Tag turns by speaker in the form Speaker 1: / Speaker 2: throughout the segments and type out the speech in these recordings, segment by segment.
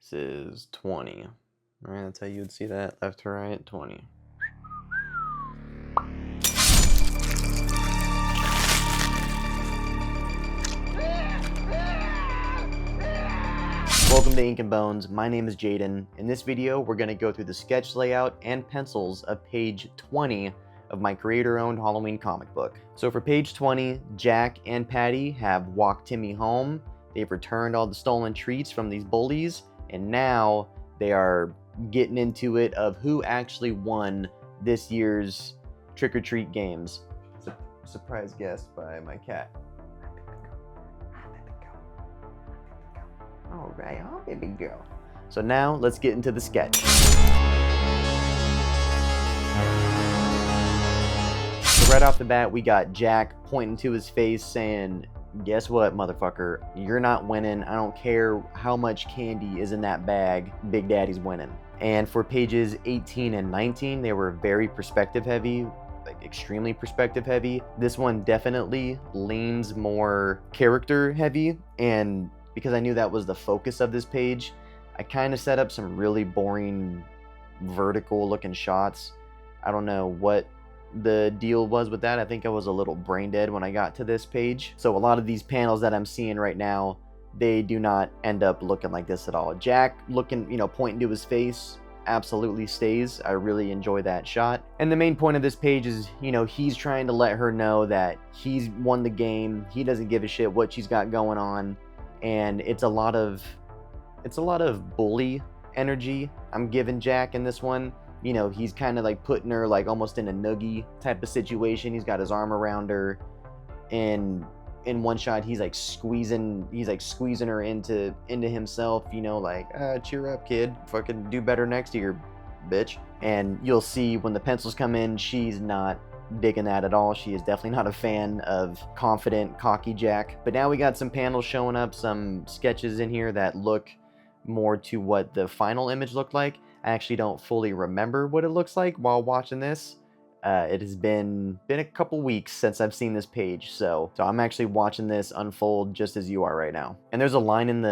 Speaker 1: This is 20. All right, that's how you would see that, left to right, 20. Welcome to Ink and Bones. My name is Jaden. In this video, we're going to go through the sketch layout and pencils of page 20 of my creator-owned Halloween comic book. So for page 20, Jack and Patti have walked Timmy home. They've returned all the stolen treats from these bullies, and now they are getting into it of who actually won this year's trick-or-treat games. Surprise guest by my cat. All right, oh baby girl. So now let's get into the sketch. So right off the bat, we got Jack pointing to his face saying, guess what, motherfucker? You're not winning. I don't care how much candy is in that bag. Big Daddy's winning. And for pages 18 and 19, they were very perspective heavy, like extremely perspective heavy. This one definitely leans more character heavy, and because I knew that was the focus of this page, I kind of set up some really boring vertical looking shots. I don't know what the deal was with that. I think I was a little brain dead when I got to this page. So a lot of these panels that I'm seeing right now, they do not end up looking like this at all. Jack looking, pointing to his face, absolutely stays. I really enjoy that shot. And the main point of this page is, he's trying to let her know that he's won the game. He doesn't give a shit what she's got going on. And it's a lot of bully energy I'm giving Jack in this one. He's kind of like putting her like almost in a noogie type of situation. He's got his arm around her, and in one shot he's like squeezing her into himself, cheer up, kid, fucking do better next year, bitch. And you'll see when the pencils come in, she's not digging that at all. She is definitely not a fan of confident, cocky Jack. But now we got some panels showing up, some sketches in here that look more to what the final image looked like. I actually don't fully remember what it looks like while watching this. It has been a couple weeks since I've seen this page, so I'm actually watching this unfold just as you are right now. And there's a line in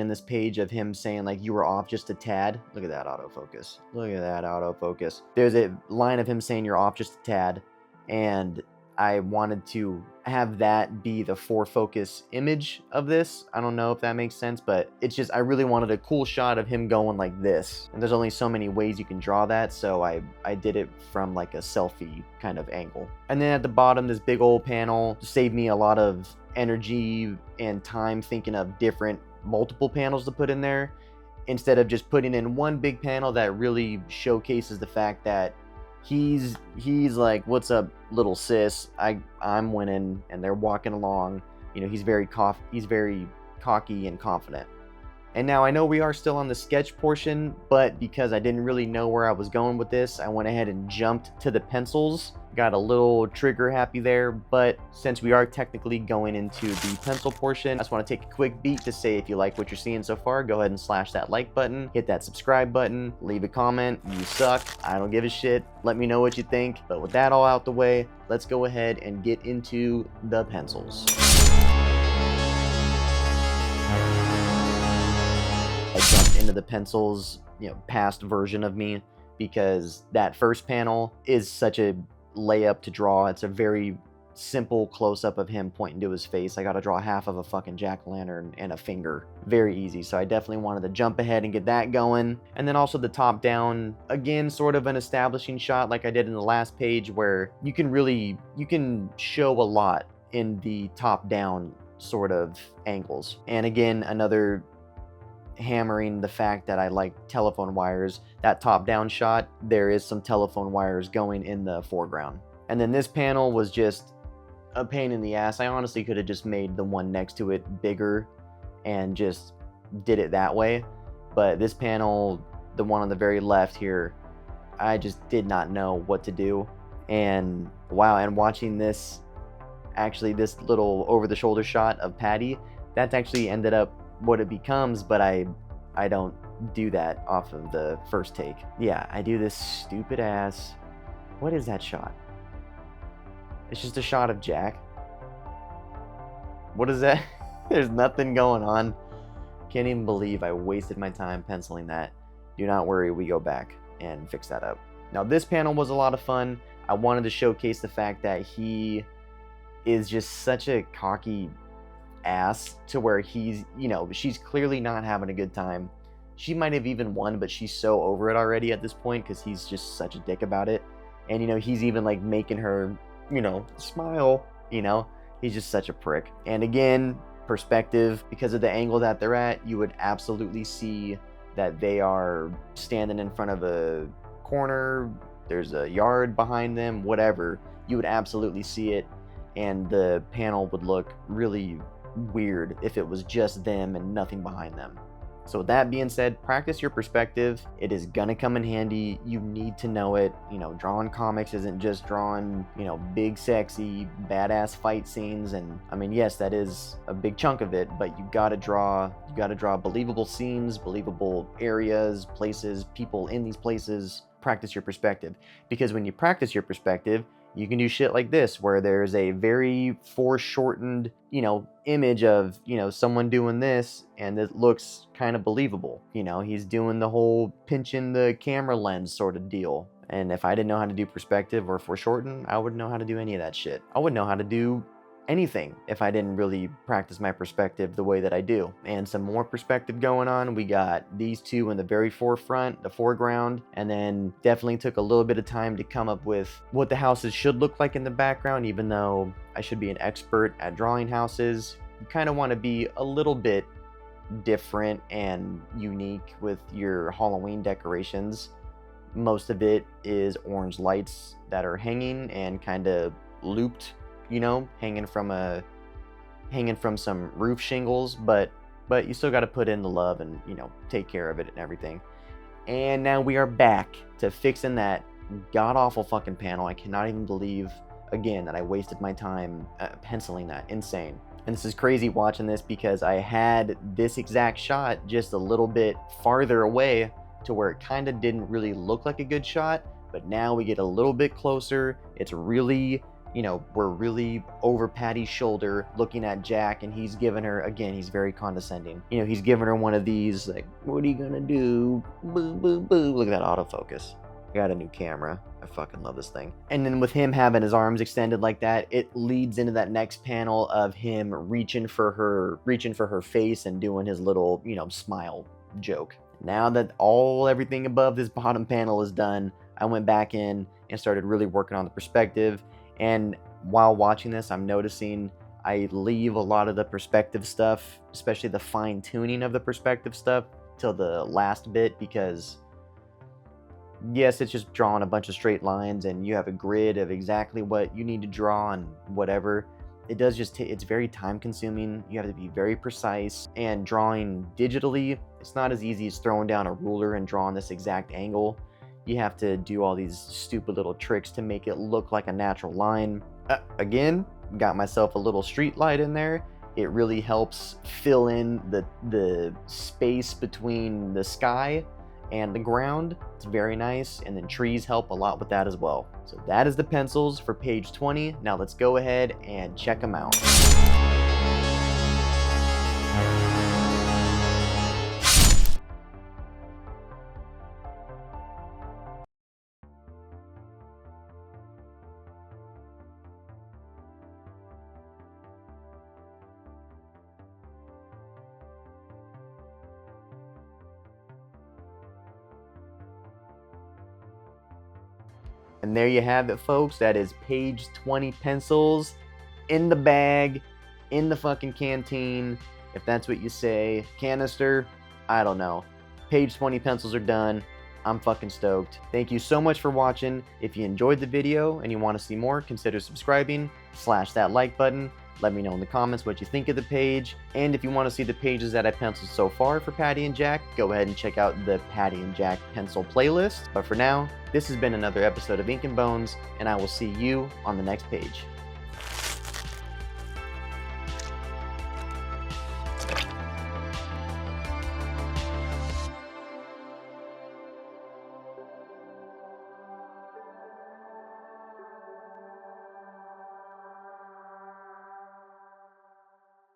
Speaker 1: this page of him saying like, you were off just a tad. Look at that autofocus. Look at that autofocus. There's a line of him saying you're off just a tad, and I wanted to have that be the focus image of this. I don't know if that makes sense, but it's just, I really wanted a cool shot of him going like this. And there's only so many ways you can draw that, so I did it from like a selfie kind of angle. And then at the bottom, this big old panel saved me a lot of energy and time thinking of multiple panels to put in there, instead of just putting in one big panel that really showcases the fact that he's like, what's up, little sis, I'm winning, and they're walking along. He's very cocky and confident. And now I know we are still on the sketch portion, but because I didn't really know where I was going with this, I went ahead and jumped to the pencils. Got a little trigger happy there, but since we are technically going into the pencil portion, I just want to take a quick beat to say, if you like what you're seeing so far, go ahead and slash that like button, hit that subscribe button, leave a comment. You suck, I don't give a shit, let me know what you think. But with that all out the way, let's go ahead and get into the pencils. I jumped into the pencils, past version of me, because that first panel is such a layup to draw. It's a very simple close-up of him pointing to his face. I gotta draw half of a fucking jack-o'-lantern and a finger. Very easy, so I definitely wanted to jump ahead and get that going. And then also the top-down, again, sort of an establishing shot like I did in the last page, where you can show a lot in the top-down sort of angles. And again, another hammering the fact that I like telephone wires. That top-down shot, there is some telephone wires going in the foreground. And then this panel was just a pain in the ass. I honestly could have just made the one next to it bigger and just did it that way. But this panel, the one on the very left here, I just did not know what to do. And wow, and watching this, actually this little over-the-shoulder shot of Patti, that's actually ended up what it becomes, but I don't do that off of the first take. Yeah, I do this stupid ass, what is that shot? It's just a shot of Jack. What is that? There's nothing going on. Can't even believe I wasted my time penciling that. Do not worry, we go back and fix that up. Now this panel was a lot of fun. I wanted to showcase the fact that he is just such a cocky ass to where he's, you know, she's clearly not having a good time. She might have even won, but she's so over it already at this point because he's just such a dick about it. And, you know, he's even like making her, you know, smile, you know. He's just such a prick. And again, perspective, because of the angle that they're at, you would absolutely see that they are standing in front of a corner, there's a yard behind them, whatever. You would absolutely see it, and the panel would look really weird if it was just them and nothing behind them. So with that being said, practice your perspective. It is gonna come in handy. You need to know it. You know, drawing comics isn't just drawing, you know, big, sexy, badass fight scenes. And I mean, yes, that is a big chunk of it, but you gotta draw believable scenes, believable areas, places, people in these places. Practice your perspective. Because when you practice your perspective, you can do shit like this, where there's a very foreshortened, you know, image of, you know, someone doing this, and it looks kind of believable. You know, he's doing the whole pinching the camera lens sort of deal. And if I didn't know how to do perspective or foreshorten, I wouldn't know how to do any of that shit. I wouldn't know how to do anything if I didn't really practice my perspective the way that I do. And some more perspective going on. We got these two in the very forefront, the foreground, and then definitely took a little bit of time to come up with what the houses should look like in the background. Even though I should be an expert at drawing houses, you kind of want to be a little bit different and unique with your Halloween decorations. Most of it is orange lights that are hanging and kind of looped, you know, hanging from some roof shingles, but you still got to put in the love and, you know, take care of it and everything. And now we are back to fixing that god-awful fucking panel. I cannot even believe, again, that I wasted my time penciling that. Insane. And this is crazy watching this because I had this exact shot just a little bit farther away to where it kind of didn't really look like a good shot, but now we get a little bit closer. It's really, you know, we're really over Patty's shoulder looking at Jack, and he's giving her, again, he's very condescending. You know, he's giving her one of these, like, what are you gonna do? Boo, boo, boo. Look at that autofocus. I got a new camera. I fucking love this thing. And then with him having his arms extended like that, it leads into that next panel of him reaching for her face and doing his little, you know, smile joke. Now that everything above this bottom panel is done, I went back in and started really working on the perspective. And while watching this, I'm noticing I leave a lot of the perspective stuff, especially the fine tuning of the perspective stuff, till the last bit, because yes, it's just drawing a bunch of straight lines and you have a grid of exactly what you need to draw and whatever. It does just it's very time consuming. You have to be very precise, and drawing digitally, it's not as easy as throwing down a ruler and drawing this exact angle. You have to do all these stupid little tricks to make it look like a natural line. Again, got myself a little street light in there. It really helps fill in the space between the sky and the ground. It's very nice, and then trees help a lot with that as well. So that is the pencils for page 20. Now let's go ahead and check them out. And there you have it, folks. That is page 20 pencils in the bag, in the fucking canteen, if that's what you say. Canister, I don't know. Page 20 pencils are done. I'm fucking stoked. Thank you so much for watching. If you enjoyed the video and you want to see more, consider subscribing. Slash that like button. Let me know in the comments what you think of the page. And if you want to see the pages that I penciled so far for Patti and Jack, go ahead and check out the Patti and Jack pencil playlist. But for now, this has been another episode of Ink and Bones, and I will see you on the next page.